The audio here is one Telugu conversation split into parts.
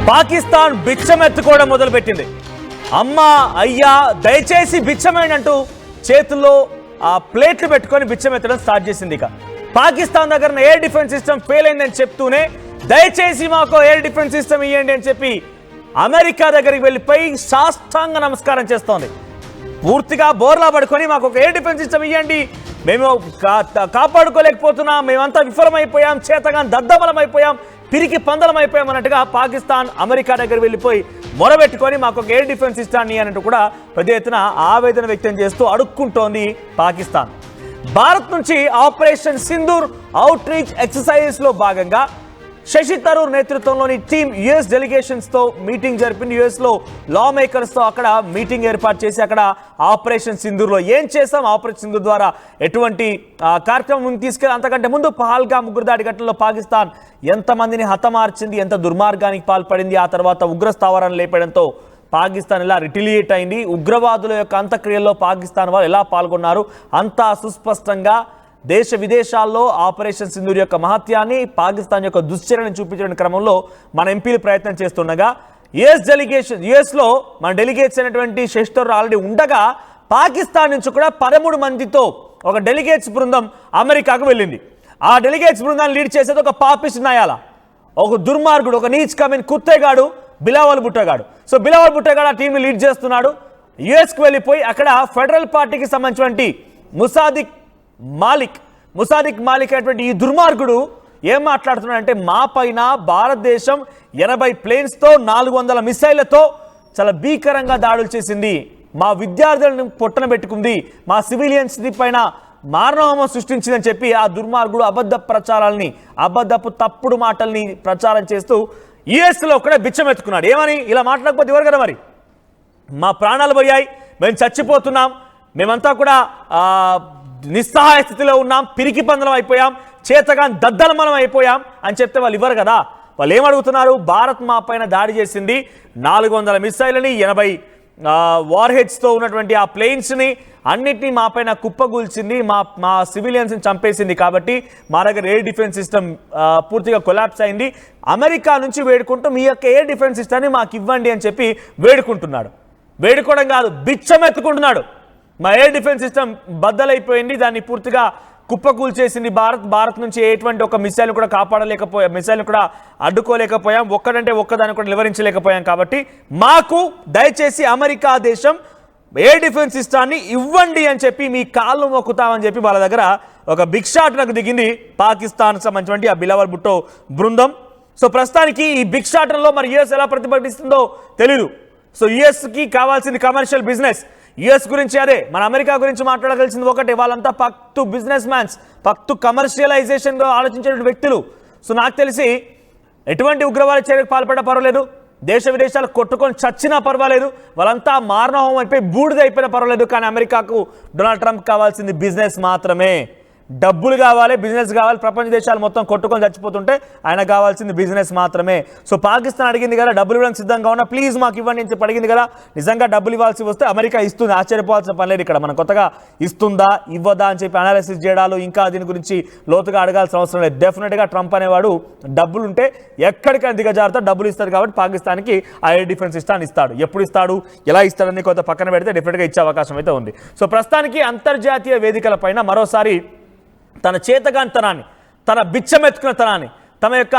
పాకిస్తాన్ బిచ్చమెత్తుకోవడం మొదలుపెట్టింది. అమ్మా అయ్యా దయచేసి బిచ్చమేండి అంటూ చేతుల్లో ఆ ప్లేట్లు పెట్టుకొని బిచ్చమెత్తడం స్టార్ట్ చేసింది. ఇక పాకిస్తాన్ దగ్గర ఎయిర్ డిఫెన్స్ సిస్టమ్ ఫెయిల్ అయిందని చెప్తూనే దయచేసి మాకు ఎయిర్ డిఫెన్స్ సిస్టమ్ ఇవ్వండి అని చెప్పి అమెరికా దగ్గరికి వెళ్ళిపోయి సాష్టాంగ నమస్కారం చేస్తోంది. పూర్తిగా బోర్లా పడుకొని మాకు ఒక ఎయిర్ డిఫెన్స్ సిస్టమ్ ఇవ్వండి, మేము కాపాడుకోలేకపోతున్నాం, మేమంతా విఫలమైపోయాం, చేతగా దద్దబలమైపోయాం, పిరికి పందలమైపోయాం అన్నట్టుగా పాకిస్తాన్ అమెరికా దగ్గర వెళ్ళిపోయి మొరబెట్టుకొని మాకు ఒక ఎయిర్ డిఫెన్స్ ఇస్తాన్ని అన్నట్టు కూడా పెద్ద ఎత్తున ఆవేదన వ్యక్తం చేస్తూ అడుక్కుంటోంది పాకిస్తాన్. భారత్ నుంచి operation Sindoor out reach exercises లో భాగంగా శశి థరూర్ నేతృత్వంలోని టీం యుఎస్ డెలిగేషన్స్ తో మీటింగ్ జరిపింది. యుఎస్ లో లా మేకర్స్ తో అక్కడ మీటింగ్ ఏర్పాటు చేసి అక్కడ ఆపరేషన్ సింధూర్ లో ఏం చేసాం, ఆపరేషన్ సింధూర్ ద్వారా ఎటువంటి కార్యక్రమం తీసుకెళ్ళి, అంతకంటే ముందు పహల్గామ్ ఉగ్రదాడి ఘటనలో పాకిస్తాన్ ఎంతమందిని హతమార్చింది, ఎంత దుర్మార్గానికి పాల్పడింది, ఆ తర్వాత ఉగ్ర స్థావరాన్ని లేపడంతో పాకిస్తాన్ ఎలా రిటిలియేట్ అయింది, ఉగ్రవాదుల యొక్క అంత్యక్రియల్లో పాకిస్తాన్ వాళ్ళు ఎలా పాల్గొన్నారు, అంతా సుస్పష్టంగా దేశ విదేశాల్లో ఆపరేషన్ సింధూర్ యొక్క మహత్యాన్ని, పాకిస్తాన్ యొక్క దుశ్చర్యను చూపించడానికి క్రమంలో మన ఎంపీలు ప్రయత్నం చేస్తుండగా యుఎస్లో మన డెలిగేట్స్ అయినటువంటి శశి థరూర్ ఆల్రెడీ ఉండగా పాకిస్తాన్ నుంచి కూడా 13 మందితో ఒక డెలిగేట్స్ బృందం అమెరికాకు వెళ్ళింది. ఆ డెలిగేట్స్ బృందాన్ని లీడ్ చేసేది ఒక పాపిస్ట్ నాయాల, ఒక దుర్మార్గుడు, ఒక నీచ్ కమిన్ కుత్తేగాడు బిలావల్ భుట్టోగాడు. సో బిలావల్ భుట్టోగాడు ఆ టీంని లీడ్ చేస్తున్నాడు. యుఎస్కి వెళ్ళిపోయి అక్కడ ఫెడరల్ పార్టీకి సంబంధించినటువంటి ముసాదిక్ మాలిక్ అనేటువంటి ఈ దుర్మార్గుడు ఏం మాట్లాడుతున్నాడంటే, మా పైన భారతదేశం 80 ప్లేన్స్తో 400 మిసైళ్లతో చాలా భీకరంగా దాడులు చేసింది, మా విద్యార్థులను పొట్టన పెట్టుకుంది, మా సివిలియన్స్ పైన మారణహోమం సృష్టించిందని చెప్పి ఆ దుర్మార్గుడు అబద్ధపు తప్పుడు మాటల్ని ప్రచారం చేస్తూ యుఎస్లో కూడా బిచ్చమెత్తుకున్నాడు. ఏమని ఇలా మాట్లాడకపోతే ఎవరు కదా మరి, మా ప్రాణాలు పోయాయి, మేము చచ్చిపోతున్నాం, మేమంతా కూడా నిస్సహాయ స్థితిలో ఉన్నాం, పిరికి పందలం అయిపోయాం, చేతగా దద్దలమనం అయిపోయాం అని చెప్తే వాళ్ళు ఇవ్వరు కదా. వాళ్ళు ఏమడుగుతున్నారు, భారత్ మా పైన దాడి చేసింది, 400 మిసైల్ని 80 వార్ హెడ్స్తో ఉన్నటువంటి ఆ ప్లేన్స్ని అన్నిటినీ మా పైన కుప్పగూల్చింది, మా సివిలియన్స్ని చంపేసింది, కాబట్టి మా దగ్గర ఎయిర్ డిఫెన్స్ సిస్టమ్ పూర్తిగా కొలాప్స్ అయింది, అమెరికా నుంచి వేడుకుంటూ మీ యొక్క ఎయిర్ డిఫెన్స్ సిస్టమ్ని మాకు ఇవ్వండి అని చెప్పి వేడుకుంటున్నాడు. వేడుకోవడం కాదు, బిచ్చమెత్తుకుంటున్నాడు. మా ఎయిర్ డిఫెన్స్ సిస్టమ్ బద్దలైపోయింది, దాన్ని పూర్తిగా కుప్పకూల్చేసింది భారత్ నుంచి ఎటువంటి ఒక మిసైల్ కూడా మిసైల్ని కూడా అడ్డుకోలేకపోయాం, ఒక్కడంటే ఒక్కదాన్ని కూడా నివారించలేకపోయాం, కాబట్టి మాకు దయచేసి అమెరికా దేశం ఎయిర్ డిఫెన్స్ సిస్టాన్ని ఇవ్వండి అని చెప్పి మీ కాళ్ళు మొక్కుతామని చెప్పి వాళ్ళ దగ్గర ఒక బిగ్ షాట్ నాకు దిగింది పాకిస్తాన్ సంబంధించినటువంటి ఆ బిలావల్ భుట్టో బృందం. సో ప్రస్తుతానికి ఈ బిగ్ షాట్లో మరి యుఎస్ ఎలా ప్రతిపాదిస్తుందో తెలియదు. సో యుఎస్కి కావాల్సింది కమర్షియల్ బిజినెస్, యుఎస్ గురించి అదే, మన అమెరికా గురించి మాట్లాడగలిసింది ఒకటే, వాళ్ళంతా పక్తు బిజినెస్ మ్యాన్స్, పక్తు కమర్షియలైజేషన్గా ఆలోచించే వ్యక్తులు. సో నాకు తెలిసి ఎటువంటి ఉగ్రవాద చర్యకు పాల్పడ్డా పర్వాలేదు, దేశ విదేశాలు కొట్టుకొని చచ్చినా పర్వాలేదు, వాళ్ళంతా మారణహోమం అయిపోయి బూడిద అయిపోయినా పర్వాలేదు, కానీ అమెరికాకు డొనాల్డ్ ట్రంప్ కావాల్సింది బిజినెస్ మాత్రమే, డబ్బులు కావాలి, బిజినెస్ కావాలి. ప్రపంచ దేశాలు మొత్తం కొట్టుకొని చచ్చిపోతుంటే ఆయన కావాల్సింది బిజినెస్ మాత్రమే. సో పాకిస్తాన్ అడిగింది కదా, డబ్బులు ఇవ్వడానికి సిద్ధంగా ఉన్నా, ప్లీజ్ మాకు ఇవ్వండి అని చెప్పి అడిగింది కదా, నిజంగా డబ్బులు ఇవ్వాల్సి వస్తే అమెరికా ఇస్తుంది, ఆశ్చర్యపోవాల్సిన పని లేదు. ఇక్కడ మనం కొత్తగా ఇస్తుందా ఇవ్వదా అని చెప్పి అనాలిసిస్ చేయడాలు, ఇంకా దీని గురించి లోతుగా అడగాల్సిన అవసరం లేదు. డెఫినెట్గా ట్రంప్ అనేవాడు డబ్బులు ఉంటే ఎక్కడికైనా దిగజారుతా, డబ్బులు ఇస్తాడు, కాబట్టి పాకిస్తాన్కి ఆ ఎయిర్ డిఫెన్స్ సిస్టమ్ ఇస్తాడు. ఎప్పుడు ఇస్తాడు, ఎలా ఇస్తాడని కొంత పక్కన పెడితే డెఫినెట్గా ఇచ్చే అవకాశం అయితే ఉంది. సో ప్రస్తుతానికి అంతర్జాతీయ వేదికల పైన మరోసారి తన చేతగాంతనాన్ని, తన బిచ్చమెత్తుకున్నతనాన్ని, తమ యొక్క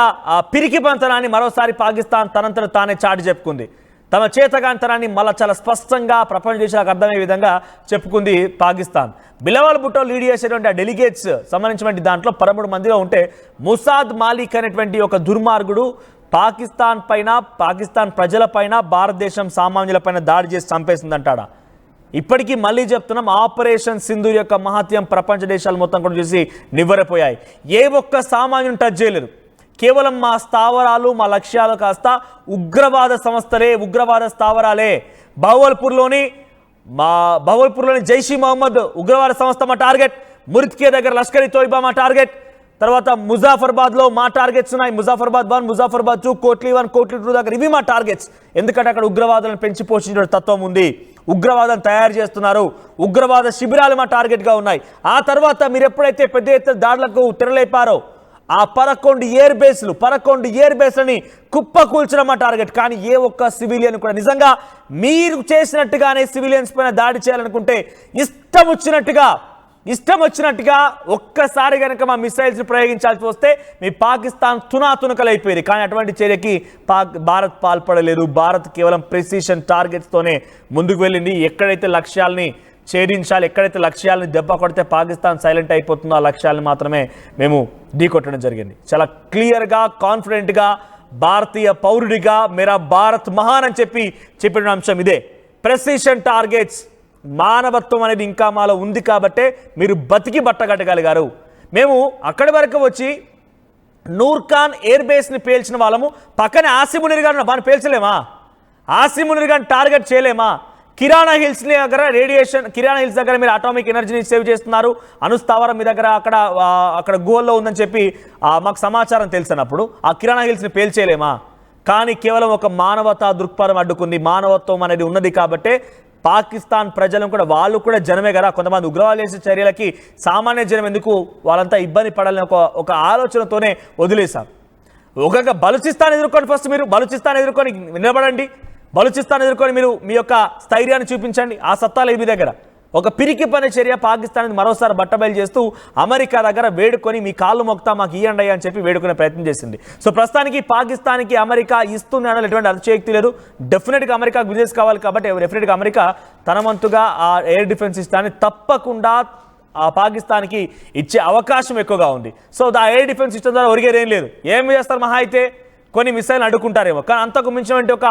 పిరికిపంతనాన్ని మరోసారి పాకిస్తాన్ తనంతట తానే చాటి చెప్పుకుంది. తమ చేతగాంతనాన్ని మళ్ళీ చాలా స్పష్టంగా ప్రపంచ దేశాలకు అర్థమయ్యే విధంగా చెప్పుకుంది పాకిస్తాన్. బిలావల్ భుట్టో లీడ్ చేసేటువంటి ఆ డెలిగేట్స్ సంబంధించినటువంటి దాంట్లో 13 మందిలో ఉంటే ముసాద్ మాలిక్ అనేటువంటి ఒక దుర్మార్గుడు పాకిస్తాన్ పైన, పాకిస్తాన్ ప్రజల పైన, భారతదేశం సామాన్యుల పైన దాడి చేసి చంపేసిందంటాడా. ఇప్పటికీ మళ్ళీ చెప్తున్నాం, ఆపరేషన్ సింధూర్ యొక్క మహత్యం ప్రపంచ దేశాలు మొత్తం కూడా చూసి నివ్వెరపోయాయి. ఏ ఒక్క సామాన్యుని టచ్ చేయలేరు, కేవలం మా స్థావరాలు, మా లక్ష్యాలు కాస్త ఉగ్రవాద సంస్థలే, ఉగ్రవాద స్థావరాలే. బహవల్పూర్లోని జైష్ ఈ మొహమ్మద్ ఉగ్రవాద సంస్థ మా టార్గెట్, మురిత్కే దగ్గర లష్కర్ ఇ తోయిబా మా టార్గెట్, తర్వాత ముజాఫర్బాద్లో మా టార్గెట్స్ ఉన్నాయి, ముజాఫర్బాద్ 1, ముజాఫర్బాద్ 2, కోట్లీ 1, కోట్లీ 2 దగ్గర ఇవి మా టార్గెట్స్. ఎందుకంటే అక్కడ ఉగ్రవాదులను పెంచి పోషించే తత్వం ఉంది, ఉగ్రవాదం తయారు చేస్తున్నారు, ఉగ్రవాద శిబిరాలు మా టార్గెట్గా ఉన్నాయి. ఆ తర్వాత మీరు ఎప్పుడైతే పెద్ద ఎత్తున దాడులకు తెరలేపారో ఆ 11 ఎయిర్ బేస్లని కుప్పకూల్చడం మా టార్గెట్. కానీ ఏ ఒక్క సివిలియన్ కూడా నిజంగా మీరు చేసినట్టుగానే సివిలియన్స్ పైన దాడి చేయాలనుకుంటే ఇష్టం వచ్చినట్టుగా ఒక్కసారి కనుక మా మిసైల్స్ని ప్రయోగించాల్సి వస్తే మీ పాకిస్తాన్ తునాతునకలైపోయేది. కానీ అటువంటి చర్యకి భారత్ పాల్పడలేదు. భారత్ కేవలం ప్రెసిషన్ టార్గెట్స్తోనే ముందుకు వెళ్ళింది. ఎక్కడైతే లక్ష్యాలని ఛేదించాలి, ఎక్కడైతే లక్ష్యాలను దెబ్బ కొడితే పాకిస్తాన్ సైలెంట్ అయిపోతుందో ఆ లక్ష్యాలను మాత్రమే మేము ఢీకొట్టడం జరిగింది. చాలా క్లియర్గా కాన్ఫిడెంట్గా భారతీయ పౌరుడిగా మేరా భారత్ మహాన్ అని చెప్పిన అంశం ఇదే. ప్రెసిషన్ టార్గెట్స్, మానవత్వం అనేది ఇంకా మాలో ఉంది కాబట్టే మీరు బతికి బట్టగట్టగలిగారు. మేము అక్కడి వరకు వచ్చి నూర్ఖాన్ ఎయిర్ బేస్ని పేల్చిన వాళ్ళము, పక్కనే ఆసిమునిర్ గారిని బాగా పేల్చలేమా? ఆసిమునిర్ గారిని టార్గెట్ చేయలేమా? కిరాణా హిల్స్ దగ్గర మీరు అటామిక్ ఎనర్జీని సేవ్ చేస్తున్నారు, అణుస్థావరం మీ దగ్గర అక్కడ గుహల్లో ఉందని చెప్పి మాకు సమాచారం తెలిసినప్పుడు ఆ కిరాణా హిల్స్ని పేల్చేయలేమా? కానీ కేవలం ఒక మానవతా దృక్పథం అడ్డుకుంది. మానవత్వం అనేది ఉన్నది కాబట్టే పాకిస్తాన్ ప్రజలను కూడా, వాళ్ళు కూడా జనమే కదా, కొంతమంది ఉగ్రవాదులు చేసే చర్యలకి సామాన్య జనం ఎందుకు వాళ్ళంతా ఇబ్బంది పడాలని ఒక ఆలోచనతోనే వదిలేశారు. ఒక బలూచిస్తాన్ ఎదుర్కొని ఫస్ట్ మీరు బలూచిస్తాన్ ఎదుర్కొని నిలబడండి. బలూచిస్తాన్ ఎదుర్కొని మీరు మీ యొక్క స్థైర్యాన్ని చూపించండి. ఆ సత్తాలు మీ దగ్గర. ఒక పిరికి పని చర్య పాకిస్తాన్ మరోసారి బట్టబయలు చేస్తూ అమెరికా దగ్గర వేడుకొని మీ కాళ్ళు మొక్తా మాకు ఇయ్యండి అని చెప్పి వేడుకునే ప్రయత్నం చేసింది. సో ప్రస్తుతానికి పాకిస్తాన్కి అమెరికా ఇస్తుంది అనడం ఎటువంటి అతిశయోక్తి లేదు. డెఫినెట్గా అమెరికాకు బిజినెస్ కావాలి కాబట్టి డెఫినెట్గా అమెరికా తన వంతుగా ఆ ఎయిర్ డిఫెన్స్ సిస్టాన్ని తప్పకుండా ఆ పాకిస్తాన్కి ఇచ్చే అవకాశం ఎక్కువగా ఉంది. సో ఆ ఎయిర్ డిఫెన్స్ సిస్టమ్ ద్వారా ఒరిగేదేం లేదు. ఏం చేస్తారు మహా అయితే కొన్ని మిసైల్ అడ్డుకుంటారేమో, కానీ అంతకు మించినటువంటి ఒక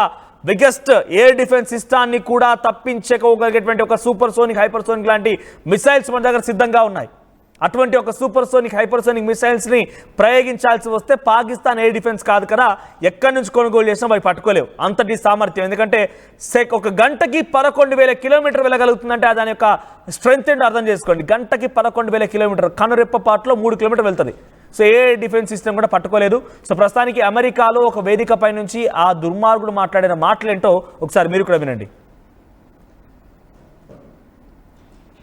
బిగ్గెస్ట్ ఎయిర్ డిఫెన్స్ సిస్టాన్ని కూడా తప్పించుకోగలిగేటువంటి ఒక సూపర్ సోనిక్ హైపర్సోనిక్ లాంటి మిసైల్స్ మన దగ్గర సిద్ధంగా ఉన్నాయి. అటువంటి ఒక సూపర్ సోనిక్ హైపర్సోనిక్ మిసైల్స్ని ప్రయోగించాల్సి వస్తే పాకిస్తాన్ ఎయిర్ డిఫెన్స్ కాదు కదా, ఎక్కడి నుంచి కొనుగోలు చేసినా అవి పట్టుకోలేవు అంతటి సామర్థ్యం. ఎందుకంటే ఒక గంటకి 11,000 కిలోమీటర్ వెళ్ళగలుగుతుందంటే దాని యొక్క స్ట్రెంత్ ఏంటో అర్థం చేసుకోండి. గంటకి 11,000 కిలోమీటర్, కనురెప్ప పాటులో 3 కిలోమీటర్ వెళ్తుంది. సో ఏ డిఫెన్స్ సిస్టమ్ కూడా పట్టుకోలేదు. సో ప్రస్తుతానికి అమెరికాలో ఒక వేదికపై నుంచి ఆ దుర్మార్గుడు మాట్లాడిన మాటలేంటో ఒకసారి మీరు కూడా వినండి.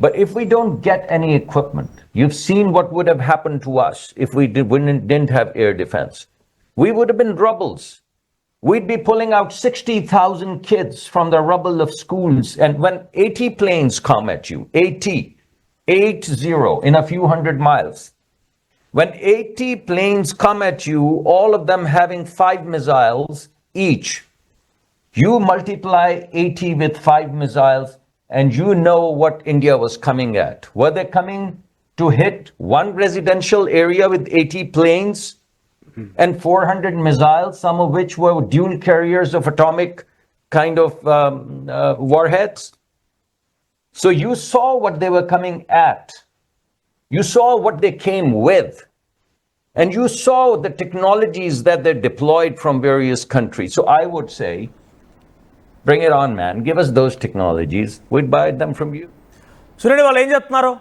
But if we don't get any equipment, you've seen what would have happened to us if we didn't have air defense. We would have been rubbles. We'd be pulling out 60,000 kids from the rubble of schools. And when 80 planes come at you, 80 in a few hundred miles, when 80 planes come at you, all of them having 5 missiles each, you multiply 80 with 5 missiles, and you know what India was coming at. Were they coming to hit one residential area with 80 planes and 400 missiles, some of which were dual carriers of atomic kind of warheads? So you saw what they were coming at. You saw what they came with. And you saw the technologies that they deployed from various countries. So I would say, bring it on, man. Give us those technologies. We'd buy them from you. చూడండి వాళ్ళు ఏం చెప్తున్నారు.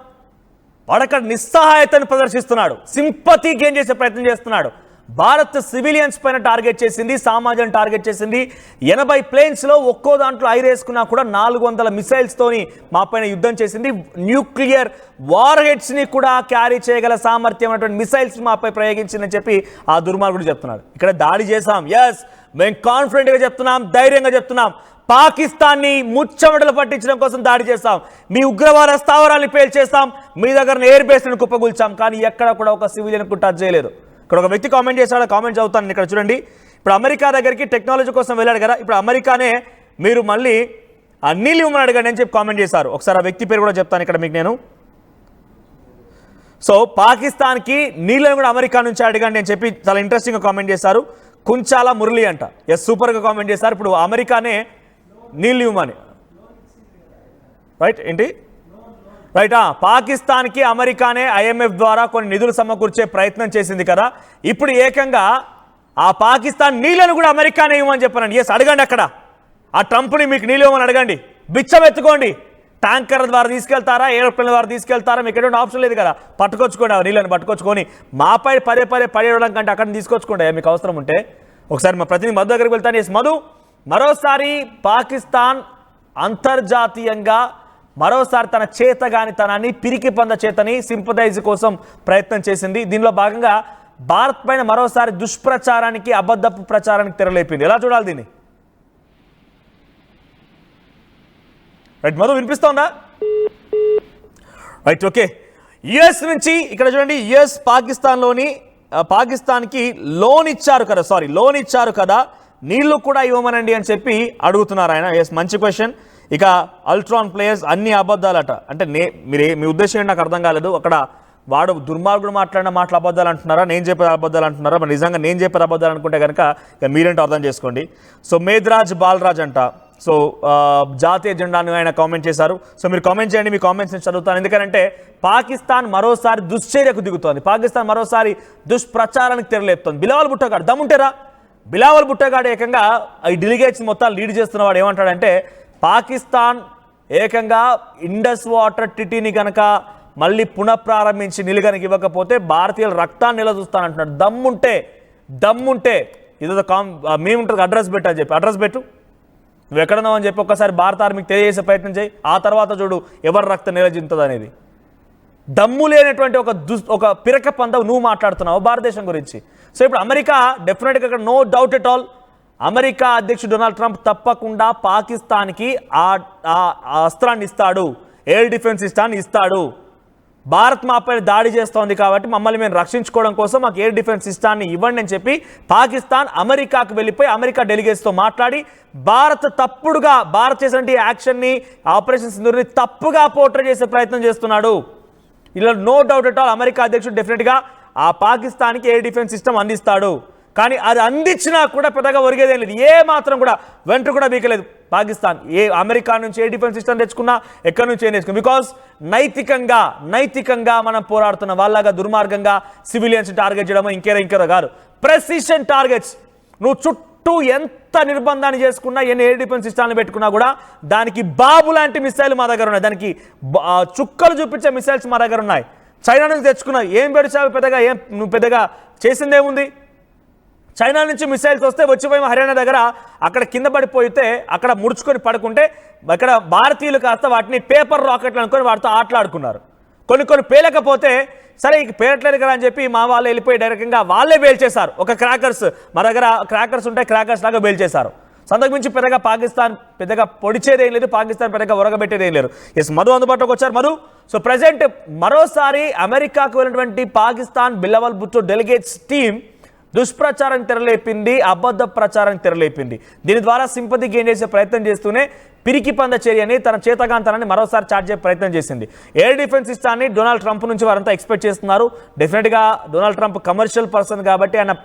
వాడు అక్కడ నిస్సహాయతను ప్రదర్శిస్తున్నాడు, సింపతి గెయిన్ చేసే ప్రయత్నం చేస్తున్నాడు. భారత్ సివిలియన్స్ పైన టార్గెట్ చేసింది, సమాజం టార్గెట్ చేసింది. 80 ప్లేన్స్లో ఒక్కో దాంట్లో ఐరేసుకున్నా కూడా 400 మిసైల్స్తోని మా పైన యుద్ధం చేసింది. న్యూక్లియర్ వార్ హెడ్స్ని కూడా క్యారీ చేయగల సామర్థ్యం అటువంటి మిసైల్స్ మాపై ప్రయోగించిందని చెప్పి ఆ దుర్మార్గుడు చెప్తున్నాడు. ఇక్కడ దాడి చేశాం, ఎస్ మేము కాన్ఫిడెంట్గా చెప్తున్నాం, ధైర్యంగా చెప్తున్నాం. పాకిస్తాన్ని ముచ్చమటలు పట్టించడం కోసం దాడి చేస్తాం, మీ ఉగ్రవాద స్థావరాన్ని పేల్చేస్తాం, మీ దగ్గర ఎయిర్ బేస్లను కుప్పగూల్చాం. కానీ ఎక్కడ కూడా ఒక సివిలియన్కు టచ్ చేయలేదు. ఇక్కడ ఒక వ్యక్తి కామెంట్ చేశాడు, కామెంట్ చదువుతాను ఇక్కడ చూడండి. ఇప్పుడు అమెరికా దగ్గరికి టెక్నాలజీ కోసం వెళ్ళాడు కదా, ఇప్పుడు అమెరికానే మీరు మళ్ళీ నీళ్ళు ఇవ్వమని అడగండి అని చెప్పి కామెంట్ చేశారు. ఒకసారి ఆ వ్యక్తి పేరు కూడా చెప్తాను ఇక్కడ మీకు నేను. సో పాకిస్తాన్కి నీళ్ళని కూడా అమెరికా నుంచి అడగండి అని చెప్పి చాలా ఇంట్రెస్టింగ్గా కామెంట్ చేశారు. కుంచాల మురళి అంట, ఎస్ సూపర్గా కామెంట్ చేశారు. ఇప్పుడు అమెరికానే నీళ్ళు ఇవ్వమని, రైట్ ఏంటి రైట్ పాకిస్తాన్కి అమెరికానే IMF ద్వారా కొన్ని నిధులు సమకూర్చే ప్రయత్నం చేసింది కదా, ఇప్పుడు ఏకంగా ఆ పాకిస్తాన్ నీళ్ళను కూడా అమెరికానే ఇవ్వమని చెప్పానండి. ఎస్ అడగండి, అక్కడ ఆ ట్రంప్ని మీకు నీళ్ళు ఇవ్వమని అడగండి, బిచ్చమెత్తుకోండి. ట్యాంకర్ ద్వారా తీసుకెళ్తారా, ఏరోప్లేన్ ద్వారా తీసుకెళ్తారా, మీకు ఎటువంటి ఆప్షన్ లేదు కదా, పట్టుకొచ్చుకోండి, ఆ నీళ్ళని పట్టుకొచ్చుకొని మాపై పదే పడేయడం కంటే అక్కడ తీసుకొచ్చుకోండి మీకు అవసరం ఉంటే. ఒకసారి మా ప్రతినిధి మధు దగ్గరికి వెళ్తాను. ఎస్ మధు, మరోసారి పాకిస్తాన్ అంతర్జాతీయంగా మరోసారి తన చేతగానితనాన్ని, పిరికి పంద చేతని సింపథైజ్ కోసం ప్రయత్నం చేసింది. దీనిలో భాగంగా భారత్ పైన మరోసారి దుష్ప్రచారానికి అబద్ధపు ప్రచారానికి తెరలేపింది. ఎలా చూడాలి దీన్ని? రైట్ మధు, వినిపిస్తోందా? Right, okay. యుఎస్ నుంచి ఇక్కడ చూడండి, యుఎస్ పాకిస్తాన్కి లోన్ ఇచ్చారు కదా, నీళ్లు కూడా ఇవ్వమనండి అని చెప్పి అడుగుతున్నారు ఆయన. ఎస్, మంచి క్వశ్చన్. ఇక అల్ట్రాన్ ప్లేయర్స్ అన్ని అబద్ధాలట అంటే మీ ఉద్దేశం ఏంటి నాకు అర్థం కాలేదు. అక్కడ వాడు దుర్మార్గుడు మాట్లాడిన మాటలు అబద్ధాలు అంటున్నారా, నేను చెప్పే అబద్ధాలు అంటున్నారా? మరి నిజంగా నేను చెప్పే అబద్ధాలు అనుకుంటే కనుక ఇక మీరేంటో అర్థం చేసుకోండి. సో మేధ్రాజ్ బాలరాజ్ అంట, సో జాతీయ జెండాను ఆయన కామెంట్ చేశారు. సో మీరు కామెంట్ చేయండి, మీ కామెంట్స్ నేను చదువుతాను. ఎందుకంటే పాకిస్తాన్ మరోసారి దుశ్చర్యకు దిగుతోంది, పాకిస్తాన్ మరోసారి దుష్ప్రచారానికి తెరలేపుతోంది. బిలావల్ భుట్టోగాడు దమ్ముంటేరా, బిలావల్ భుట్టోగాడు ఏకంగా ఈ డెలిగేట్స్ మొత్తం లీడ్ చేస్తున్నవాడు ఏమంటాడంటే, పాకిస్తాన్ ఏకంగా ఇండస్ వాటర్ టిటీని కనుక మళ్ళీ పునఃప్రారంభించి నీళ్ళు కనుక ఇవ్వకపోతే భారతీయుల రక్తాన్ని నిలదూస్తానంటున్నాడు. దమ్ముంటే ఇదో మేముంటుంది అడ్రస్ పెట్టు అని చెప్పి, అడ్రస్ పెట్టు, నువ్వు ఎక్కడున్నావు అని చెప్పి ఒక్కసారి భారత ఆర్మీకి తెలియజేసే ప్రయత్నం చేయి. ఆ తర్వాత చూడు ఎవరి రక్తం నిలజింతుంది అనేది. దమ్ము లేనటువంటి ఒక పిరక పంద నువ్వు మాట్లాడుతున్నావు భారతదేశం గురించి. సో ఇప్పుడు అమెరికా డెఫినెట్గా ఇక్కడ no doubt at all, America అధ్యక్షుడు డొనాల్డ్ ట్రంప్ తప్పకుండా పాకిస్తాన్కి ఆ అస్త్రాన్ని ఇస్తాడు, ఎయిర్ డిఫెన్స్ ఇస్తాడు. భారత్ మాపై దాడి చేస్తోంది కాబట్టి మమ్మల్ని మేము రక్షించుకోవడం కోసం మాకు ఎయిర్ డిఫెన్స్ సిస్టాన్ని ఇవ్వండి అని చెప్పి పాకిస్తాన్ అమెరికాకు వెళ్ళిపోయి అమెరికా డెలిగేట్స్తో మాట్లాడి భారత్ చేసినటువంటి యాక్షన్ని, ఆపరేషన్ సింధూర్ని తప్పుగా పోర్ట్రే చేసే ప్రయత్నం చేస్తున్నాడు. ఇలా no doubt at all America అధ్యక్షుడు డెఫినెట్గా ఆ పాకిస్తాన్కి ఎయిర్ డిఫెన్స్ సిస్టమ్ అందిస్తాడు. కానీ అది అందించినా కూడా పెద్దగా ఒరిగేదేం లేదు, ఏ మాత్రం కూడా వెంట కూడా బీకలేదు పాకిస్తాన్. అమెరికా నుంచి ఏ డిఫెన్స్ సిస్టమ్ తెచ్చుకున్నా, ఎక్కడి నుంచి ఏం తెచ్చుకున్నా, బికాస్ నైతికంగా మనం పోరాడుతున్న వాళ్ళగా దుర్మార్గంగా సివిలియన్స్ టార్గెట్ చేయడమో ఇంకేదో కాదు. Precision targets. నువ్వు చుట్టూ ఎంత నిర్బంధాన్ని చేసుకున్నా, ఎన్ని ఎయిర్ డిఫెన్స్ సిస్టాన్ని పెట్టుకున్నా కూడా దానికి బాబు లాంటి మిసైల్ మా దగ్గర ఉన్నాయి, దానికి చుక్కలు చూపించే మిసైల్స్ మా దగ్గర ఉన్నాయి. చైనా నుంచి తెచ్చుకున్నావు, ఏం పెడిచావు పెద్దగా, నువ్వు పెద్దగా చేసిందేముంది? చైనా నుంచి మిసైల్స్ వస్తే వచ్చిపోయి హర్యానా దగ్గర అక్కడ కింద పడిపోతే అక్కడ ముడుచుకొని పడుకుంటే అక్కడ భారతీయులు కాస్త వాటిని పేపర్ రాకెట్లు అనుకొని వాటితో ఆటలాడుకున్నారు. కొన్ని పేలకపోతే సరే ఇక పేరట్లేదు కదా అని చెప్పి మా వాళ్ళు వెళ్ళిపోయి డైరెక్ట్గా వాళ్ళే పేల్చేశారు. ఒక క్రాకర్స్, మా దగ్గర క్రాకర్స్ ఉంటే క్రాకర్స్ లాగా పేల్చేశారు. సంతకు మించి పెద్దగా పాకిస్తాన్ పెద్దగా పొడిచేదేం లేదు, పాకిస్తాన్ పెద్దగా ఒరగబెట్టేదేం లేదు. ఎస్, మధు అందుబాటులోకి వచ్చారు. మధు, సో ప్రజెంట్ మరోసారి అమెరికాకు వెళ్ళినటువంటి పాకిస్తాన్ బిలావల్ భుట్టో డెలిగేట్స్ టీం దుష్ప్రచారం తెరలేపింది, అబద్ధ ప్రచారానికి తెరలేపింది. దీని ద్వారా సింపతి గెయిన్ చేసే ప్రయత్నం చేస్తూనే పిరికి పంద చర్యని, తన చేతగాంతనాన్ని మరోసారి చాట్ చేసే ప్రయత్నం చేసింది. ఎయిర్ డిఫెన్స్ సిస్టాన్ని డొనాల్డ్ ట్రంప్ నుంచి వారంతా ఎక్స్పెక్ట్ చేస్తున్నారు. డెఫినెట్గా డొనాల్డ్ ట్రంప్ కమర్షియల్ పర్సన్ కాబట్టి ఆయన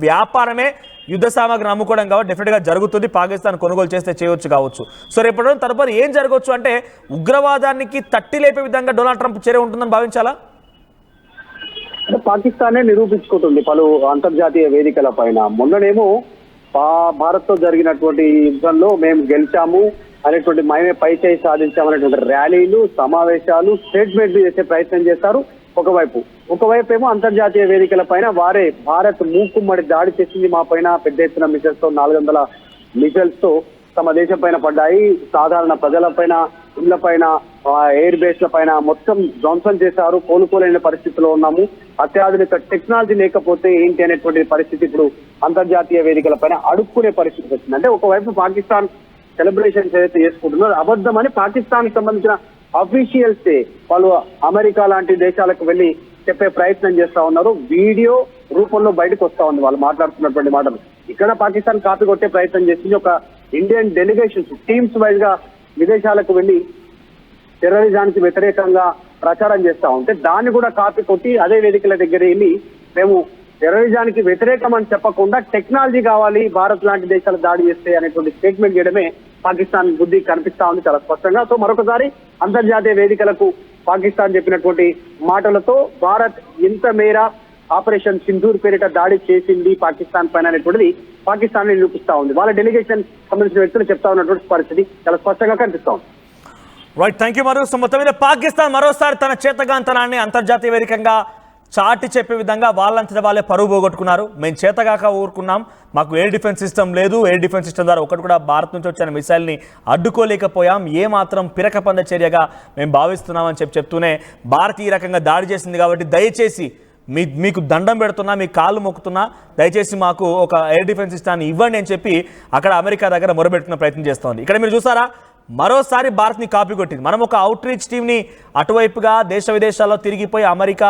వ్యాపారమే యుద్ధ సామాగ్రిని అమ్ముకోవడం కాబట్టి డెఫినెట్గా జరుగుతుంది. పాకిస్తాన్ కొనుగోలు చేస్తే చేయవచ్చు కావచ్చు. సో రేపటి తదుపరి ఏం జరగవచ్చు అంటే ఉగ్రవాదానికి తట్టి లేపే విధంగా డొనాల్డ్ ట్రంప్ చర్య ఉంటుందని భావించాలా? అంటే పాకిస్తానే నిరూపించుకుంటుంది పలు అంతర్జాతీయ వేదికల పైన. మొన్ననేమో భారత్ తో జరిగినటువంటి యుద్ధంలో మేము గెలిచాము అనేటువంటి మేమే పై చేయి సాధించామనేటువంటి ర్యాలీలు, సమావేశాలు, స్టేట్మెంట్లు చేసే ప్రయత్నం చేస్తారు. ఒకవైపు ఏమో అంతర్జాతీయ వేదికల పైన వారే భారత్ మూకుమ్మడి దాడి చేసింది మా పైన, పెద్ద ఎత్తున మిసైల్స్ తో 400 మిసైల్స్ తో తమ దేశం పైన పడ్డాయి, సాధారణ ప్రజల పైన, ఇళ్ల పైన, ఎయిర్ బేస్ల పైన మొత్తం ధ్వంసం చేశారు, కోలుకోలేని పరిస్థితిలో ఉన్నాము, అత్యాధునిక టెక్నాలజీ లేకపోతే ఏంటి అనేటువంటి పరిస్థితి ఇప్పుడు అంతర్జాతీయ వేదికల పైన అడుక్కునే పరిస్థితి వచ్చింది. అంటే ఒకవైపు పాకిస్తాన్ సెలబ్రేషన్స్ ఏదైతే చేసుకుంటున్నారో అబద్ధమని పాకిస్తాన్ కి సంబంధించిన అఫీషియల్స్ వాళ్ళు అమెరికా లాంటి దేశాలకు వెళ్లి చెప్పే ప్రయత్నం చేస్తా ఉన్నారు. వీడియో రూపంలో బయటకు వస్తా ఉంది వాళ్ళు మాట్లాడుతున్నటువంటి మాటలు. ఇక్కడ పాకిస్తాన్ కాపీ కొట్టే ప్రయత్నం చేసింది. ఒక ఇండియన్ డెలిగేషన్స్ టీమ్స్ వైజ్ గా విదేశాలకు వెళ్లి టెర్రరిజానికి వ్యతిరేకంగా ప్రచారం చేస్తా ఉంటే దాన్ని కూడా కాపీ కొట్టి అదే వేదికల దగ్గర వెళ్ళి మేము టెర్రరిజానికి వ్యతిరేకం అని చెప్పకుండా టెక్నాలజీ కావాలి భారత్ లాంటి దేశాలు దాడి చేస్తే అనేటువంటి స్టేట్మెంట్ చేయడమే పాకిస్తాన్ బుద్ధి కనిపిస్తా ఉంది చాలా స్పష్టంగా. సో మరొకసారి అంతర్జాతీయ వేదికలకు పాకిస్తాన్ చెప్పినటువంటి మాటలతో భారత్ ఎంత మేర ఆపరేషన్ సింధూర్ పేరిట దాడి చేసింది పాకిస్తాన్ పైన అనేటువంటిది పాకిస్తాన్ నిరూపిస్తా ఉంది. వాళ్ళ డెలిగేషన్ సంబంధించిన వ్యక్తులు చెప్తా ఉన్నటువంటి పరిస్థితి చాలా స్పష్టంగా కనిపిస్తా ఉంది. Right, thank you. సో మొత్తం మీద పాకిస్తాన్ మరోసారి తన చేతగాంతనాన్ని అంతర్జాతీయ వేదికంగా చాటి చెప్పే విధంగా వాళ్ళంతటా వాళ్ళే పరువు పోగొట్టుకున్నారు. మేము చేతగాక ఊరుకున్నాం, మాకు ఎయిర్ డిఫెన్స్ సిస్టమ్ లేదు, ఎయిర్ డిఫెన్స్ సిస్టమ్ ద్వారా ఒకటి కూడా భారత్ నుంచి వచ్చిన మిసైల్ని అడ్డుకోలేకపోయాం, ఏమాత్రం పిరకపంద చర్యగా మేము భావిస్తున్నామని చెప్తూనే భారత్ ఈ రకంగా దాడి చేసింది కాబట్టి దయచేసి మీకు దండం పెడుతున్నా, మీ కాళ్ళు మొక్కుతున్నా, దయచేసి మాకు ఒక ఎయిర్ డిఫెన్స్ సిస్టాన్ని ఇవ్వండి అని చెప్పి అక్కడ అమెరికా దగ్గర మొరబెట్టుకునే ప్రయత్నం చేస్తోంది. ఇక్కడ మీరు చూసారా, మరోసారి భారత్ని కాపీ కొట్టింది. మనం ఒక అవుట్ రీచ్ టీంని అటువైపుగా దేశ విదేశాల్లో తిరిగిపోయి అమెరికా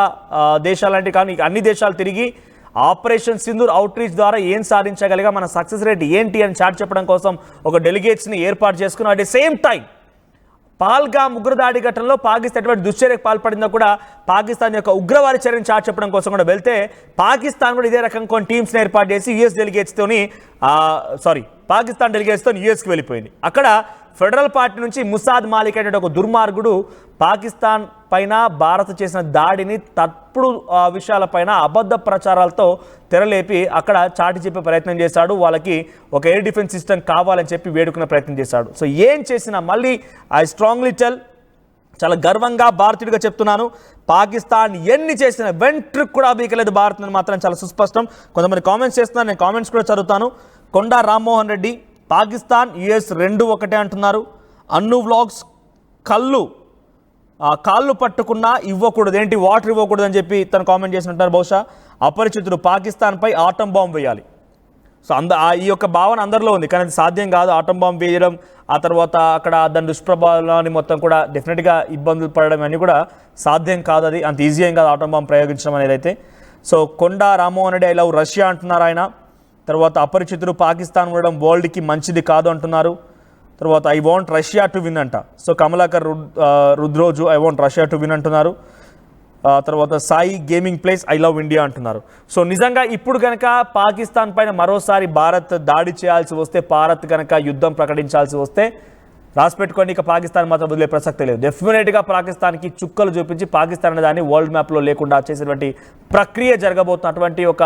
దేశాలంటే కానీ అన్ని దేశాలు తిరిగి ఆపరేషన్ సింధూర్ అవుట్ రీచ్ ద్వారా ఏం సాధించగలిగా, మన సక్సెస్ రేట్ ఏంటి అని చాటి చెప్పడం కోసం ఒక డెలిగేట్స్ని ఏర్పాటు చేసుకున్నాం. At the same time Pahalgam ఉగ్రదాడి ఘటనలో పాకిస్తాన్ ఎటువంటి దుశ్చర్యకు పాల్పడిందో కూడా పాకిస్తాన్ యొక్క ఉగ్రవాది చర్యను చాటి చెప్పడం కోసం కూడా వెళ్తే పాకిస్తాన్ కూడా ఇదే రకంగా కొన్ని టీమ్స్ని ఏర్పాటు చేసి యుఎస్ డెలిగేట్స్తోని పాకిస్తాన్ డెలిగేట్స్తో యుఎస్కి వెళ్ళిపోయింది. అక్కడ ఫెడరల్ పార్టీ నుంచి ముసాద్ మాలిక్ అనే ఒక దుర్మార్గుడు పాకిస్తాన్ పైన భారత్ చేసిన దాడిని తప్పుడు విషయాలపైన అబద్ధ ప్రచారాలతో తెరలేపి అక్కడ చాటి చెప్పే ప్రయత్నం చేశాడు. వాళ్ళకి ఒక ఎయిర్ డిఫెన్స్ సిస్టమ్ కావాలని చెప్పి వేడుకునే ప్రయత్నం చేశాడు. సో ఏం చేసినా మళ్ళీ ఐ స్ట్రాంగ్లీ టెల్, చాలా గర్వంగా భారతీయుడిగా చెప్తున్నాను, పాకిస్తాన్ ఎన్ని చేసిన వెంట్రుకు కూడా బీకలేదు భారత్ అని మాత్రం చాలా సుస్పష్టం. కొంతమంది కామెంట్స్ చేస్తున్నారు, నేను కామెంట్స్ కూడా చదువుతాను. కొండా రామ్మోహన్ రెడ్డి, పాకిస్తాన్ యుఎస్ 2 ఒకటే అంటున్నారు. అన్ను వ్లాగ్స్, కాళ్ళు పట్టుకున్నా ఇవ్వకూడదు, ఏంటి వాటర్ ఇవ్వకూడదు అని చెప్పి తను కామెంట్ చేసినట్టారు. బహుశా అపరిచితుడు పాకిస్తాన్పై ఆటం బాంబు వేయాలి. సో ఈ యొక్క భావన అందరిలో ఉంది, కానీ అది సాధ్యం కాదు. ఆటం బాంబు వేయడం, ఆ తర్వాత అక్కడ దాని దుష్ప్రభావాన్ని మొత్తం కూడా డెఫినెట్గా ఇబ్బందులు పడడం అన్నీ కూడా సాధ్యం కాదు. అది అంత ఈజీ ఏం కాదు ఆటం బాంబు ప్రయోగించడం అనేది అయితే. So Konda Rammohan Reddy I love Russia అంటున్నారు ఆయన. తర్వాత అపరిచితుడు పాకిస్తాన్ ఉండడం వరల్డ్కి మంచిది కాదు అంటున్నారు. తర్వాత I want Russia to win అంట. So Kamalakar Rudroju I want Russia to win అంటున్నారు. తర్వాత Sai gaming plays I love India అంటున్నారు. సో నిజంగా ఇప్పుడు కనుక పాకిస్తాన్ పైన మరోసారి భారత్ దాడి చేయాల్సి వస్తే, భారత్ కనుక యుద్ధం ప్రకటించాల్సి వస్తే రాసిపెట్టుకోండి, ఇక పాకిస్తాన్ మాత్రం వదిలే ప్రసక్తే లేదు. డెఫినెట్గా పాకిస్తాన్కి చుక్కలు చూపించి పాకిస్తాన్ అనే దాన్ని వరల్డ్ మ్యాప్లో లేకుండా చేసేటువంటి ప్రక్రియ జరగబోతున్నటువంటి ఒక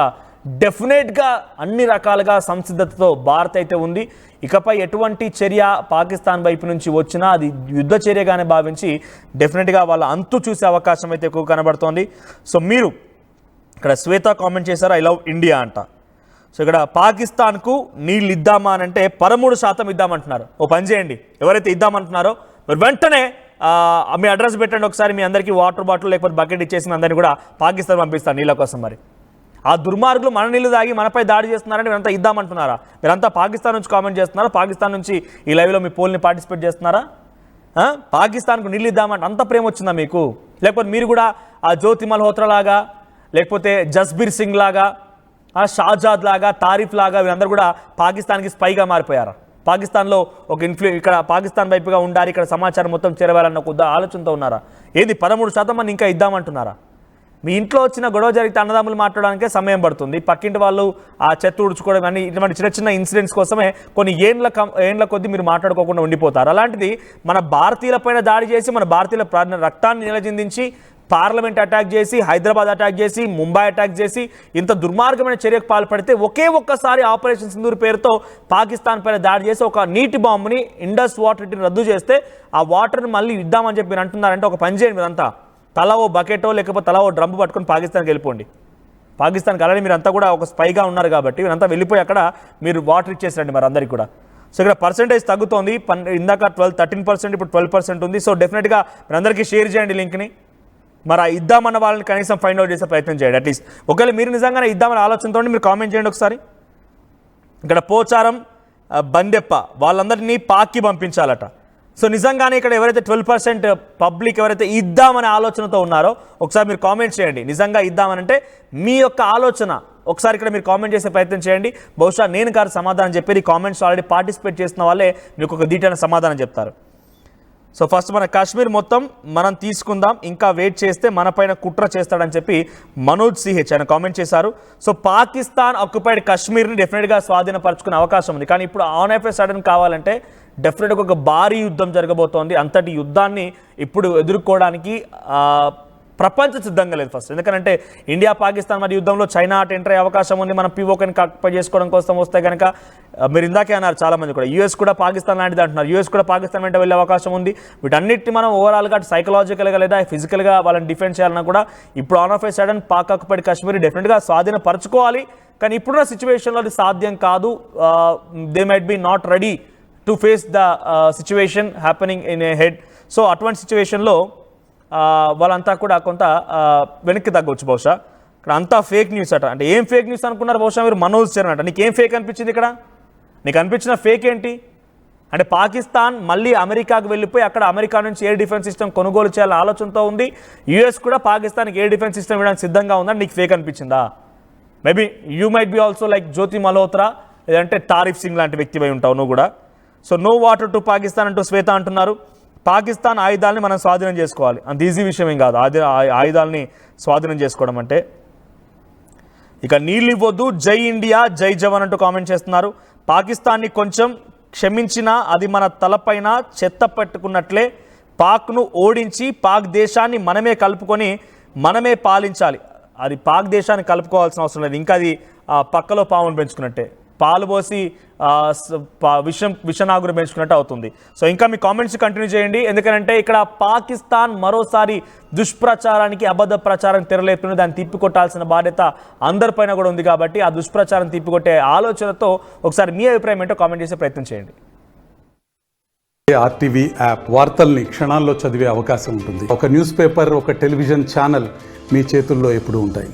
డెఫినెట్గా అన్ని రకాలుగా సంసిద్ధతతో భారత్ అయితే ఉంది. ఇకపై ఎటువంటి చర్య పాకిస్తాన్ వైపు నుంచి వచ్చినా అది యుద్ధ చర్యగానే భావించి డెఫినెట్గా వాళ్ళ అంతు చూసే అవకాశం అయితే ఎక్కువ కనబడుతోంది. సో మీరు ఇక్కడ శ్వేత కామెంట్ చేశారు ఐ లవ్ ఇండియా అంట. సో ఇక్కడ పాకిస్తాన్కు నీళ్ళు ఇద్దామా అని అంటే 13% ఇద్దామంటున్నారు. ఓ పని చేయండి, ఎవరైతే ఇద్దామంటున్నారో మీరు వెంటనే మీ అడ్రస్ పెట్టండి ఒకసారి, మీ అందరికీ వాటర్ బాటిల్ లేకపోతే బకెట్ ఇచ్చేసి మీ అందరినీ కూడా పాకిస్తాన్ పంపిస్తాను నీళ్ళ కోసం. మరి ఆ దుర్మార్గులు మన నీళ్లు తాగి మనపై దాడి చేస్తున్నారంటే మీరంతా ఇద్దామంటున్నారా? మీరంతా పాకిస్తాన్ నుంచి కామెంట్ చేస్తున్నారా? పాకిస్తాన్ నుంచి ఈ లైవ్లో మీ పోల్ని పార్టిసిపేట్ చేస్తున్నారా? పాకిస్తాన్కు నీళ్ళు ఇద్దామంటే అంత ప్రేమ వచ్చిందా మీకు? లేకపోతే మీరు కూడా ఆ జ్యోతి మల్హోత్రా లాగా, లేకపోతే జస్బీర్ సింగ్ లాగా, షాజాద్ లాగా, తారిఫ్ లాగా వీరందరూ కూడా పాకిస్తాన్కి స్పైగా మారిపోయారా? పాకిస్తాన్లో ఒక ఇక్కడ పాకిస్తాన్ వైపుగా ఉండాలి, ఇక్కడ సమాచారం మొత్తం చేరవాలన్న ఒక ఆలోచనతో ఉన్నారా? ఏది 13% మంది ఇంకా ఇద్దామంటున్నారా? మీ ఇంట్లో వచ్చిన గొడవ జరిగితే అన్నదమ్ములు మాట్లాడడానికే సమయం పడుతుంది. పక్కింటి వాళ్ళు ఆ చెత్త ఉడుచుకోవడం అని ఇటువంటి చిన్న చిన్న ఇన్సిడెంట్స్ కోసమే కొన్ని ఏండ్ల కొద్దీ మీరు మాట్లాడుకోకుండా ఉండిపోతారు. అలాంటిది మన భారతీయులపైన దాడి చేసి, మన భారతీయుల రక్తాన్ని నిలజిందించి, పార్లమెంట్ అటాక్ చేసి, హైదరాబాద్ అటాక్ చేసి, ముంబై అటాక్ చేసి ఇంత దుర్మార్గమైన చర్యకు పాల్పడితే ఒక్కసారి ఆపరేషన్ సింధూర్ పేరుతో పాకిస్తాన్ పైన దాడి చేసి ఒక నీటి బాంబుని ఇండస్ వాటర్ రద్దు చేస్తే ఆ వాటర్ని మళ్ళీ ఇద్దామని చెప్పి మీరు అంటున్నారంటే ఒక పని చేయండి, మీరంతా తలా ఓ బకెటో లేకపోతే తలా ఓ డ్రమ్ పట్టుకొని పాకిస్తాన్కి వెళ్ళిపోండి. పాకిస్తాన్కి అలానే మీరంతా కూడా ఒక స్పైగా ఉన్నారు కాబట్టి మీరంతా వెళ్ళిపోయి అక్కడ మీరు వాటర్ ఇచ్చేసరండి మరి అందరికీ కూడా. సో ఇక్కడ పర్సెంటేజ్ తగ్గుతోంది, ఇందాక 13%, ఇప్పుడు 12% ఉంది. సో డెఫినెట్గా మీరు అందరికీ షేర్ చేయండి లింక్ని. మరి ఆ ఇద్దామన్న వాళ్ళని కనీసం ఫైండ్ అవుట్ చేసే ప్రయత్నం చేయండి అట్లీస్ట్. ఒకవేళ మీరు నిజంగానే ఇద్దామని ఆలోచనతో మీరు కామెంట్ చేయండి ఒకసారి. ఇక్కడ పోచారం, బందెప్ప వాళ్ళందరినీ పాక్కి పంపించాలట. సో నిజంగానే ఇక్కడ ఎవరైతే 12% పబ్లిక్ ఎవరైతే ఇద్దామనే ఆలోచనతో ఉన్నారో ఒకసారి మీరు కామెంట్ చేయండి. నిజంగా ఇద్దామనంటే మీ యొక్క ఆలోచన ఒకసారి ఇక్కడ మీరు కామెంట్ చేసే ప్రయత్నం చేయండి. బహుశా నేను కాదు సమాధానం చెప్పేది, కామెంట్స్ ఆల్రెడీ పార్టిసిపేట్ చేస్తున్న వాళ్ళే మీకు ఒక డీటెయిల్ సమాధానం చెప్తారు. సో ఫస్ట్ మన కాశ్మీర్ మొత్తం మనం తీసుకుందాం, ఇంకా వెయిట్ చేస్తే మన పైన కుట్ర చేస్తాడని చెప్పి మనోజ్ సిహెచ్ ఆయన కామెంట్ చేశారు. సో పాకిస్తాన్ ఆక్యుపైడ్ కాశ్మీర్ని డెఫినెట్గా స్వాధీనపరచుకునే అవకాశం ఉంది. కానీ ఇప్పుడు ఆన్ ఆఫ్ ఏ సడన్ కావాలంటే డెఫినెట్గా ఒక భారీ యుద్ధం జరగబోతోంది. అంతటి యుద్ధాన్ని ఇప్పుడు ఎదుర్కోవడానికి ప్రపంచ సిద్ధంగా లేదు ఫస్ట్. ఎందుకంటే ఇండియా పాకిస్తాన్ మరి యుద్ధంలో చైనా అటు ఎంటర్ అయ్యే అవకాశం ఉంది. మనం పీఓకని కాకపోయి చేసుకోవడం కోసం వస్తే కనుక మీరు ఇందాకే అన్నారు చాలామంది కూడా యూఎస్ కూడా పాకిస్తాన్ లాంటిది అంటున్నారు. యూఎస్ కూడా పాకిస్తాన్ వెంట వెళ్ళే అవకాశం ఉంది. వీటన్నిటిని మనం ఓవరాల్గా సైకలాజికల్గా లేదా ఫిజికల్గా వాళ్ళని డిఫెండ్ చేయాలన్నా కూడా ఇప్పుడు on off A sudden Pak occupied Kashmir డెఫినెట్గా స్వాధీనపరచుకోవాలి. కానీ ఇప్పుడున్న సిచ్యువేషన్లో అది సాధ్యం కాదు. They might be not ready to face the situation happening in a head. So అటువంటి సిచ్యువేషన్లో వాళ్ళంతా కూడా కొంత వెనక్కి తగ్గవచ్చు బహుశా. ఇక్కడ అంతా ఫేక్ న్యూస్ అట. అంటే ఏం ఫేక్ న్యూస్ అనుకున్నారు బహుశా మీరు? మనోజ్ చరణ్ అట. నీకేం ఫేక్ అనిపించింది ఇక్కడ? నీకు అనిపించిన ఫేక్ ఏంటి? అంటే పాకిస్తాన్ మళ్ళీ అమెరికాకు వెళ్ళిపోయి అక్కడ అమెరికా నుంచి ఎయిర్ డిఫెన్స్ సిస్టమ్ కొనుగోలు చేయాలనే ఆలోచనతో ఉంది. యుఎస్ కూడా పాకిస్తాన్కి ఎయిర్ డిఫెన్స్ సిస్టమ్ ఇవ్వడానికి సిద్ధంగా ఉందని నీకు ఫేక్ అనిపించిందా? Maybe you might be also like Jyoti Malhotra లేదంటే తారిఫ్ సింగ్ లాంటి వ్యక్తివై ఉంటావు నువ్వు కూడా. So no water to Pakistan అంటూ శ్వేత అంటున్నారు. పాకిస్తాన్ ఆయుధాలని మనం స్వాధీనం చేసుకోవాలి, అంత ఈజీ విషయం ఏం కాదు ఆయుధాలని స్వాధీనం చేసుకోవడం అంటే. ఇక నీళ్ళు ఇవ్వద్దు, జై ఇండియా జై జవాన్ అంటూ కామెంట్ చేస్తున్నారు. పాకిస్తాన్ని కొంచెం క్షమించినా అది మన తలపైన చెత్త పెట్టుకున్నట్లే. పాక్ను ఓడించి పాక్ దేశాన్ని మనమే కలుపుకొని మనమే పాలించాలి. అది పాక్ దేశాన్ని కలుపుకోవాల్సిన అవసరం లేదు, ఇంకా అది పక్కలో పామును పెంచుకున్నట్టే, పాలు పోసి విషనాగురు పెంచుకున్నట్టు అవుతుంది. సో ఇంకా మీ కామెంట్స్ కంటిన్యూ చేయండి, ఎందుకంటే ఇక్కడ పాకిస్తాన్ మరోసారి దుష్ప్రచారానికి అబద్ధ ప్రచారానికి తెరలేపుతుంది. దాన్ని తిప్పికొట్టాల్సిన బాధ్యత అందరిపైన కూడా ఉంది. కాబట్టి ఆ దుష్ప్రచారం తిప్పికొట్టే ఆలోచనతో ఒకసారి మీ అభిప్రాయం ఏంటో కామెంట్ చేసే ప్రయత్నం చేయండి. ఆర్టీవీ యాప్ వార్తల్ని క్షణాల్లో చదివే అవకాశం ఉంటుంది. ఒక న్యూస్ పేపర్, ఒక టెలివిజన్ ఛానల్ మీ చేతుల్లో ఎప్పుడూ ఉంటాయి.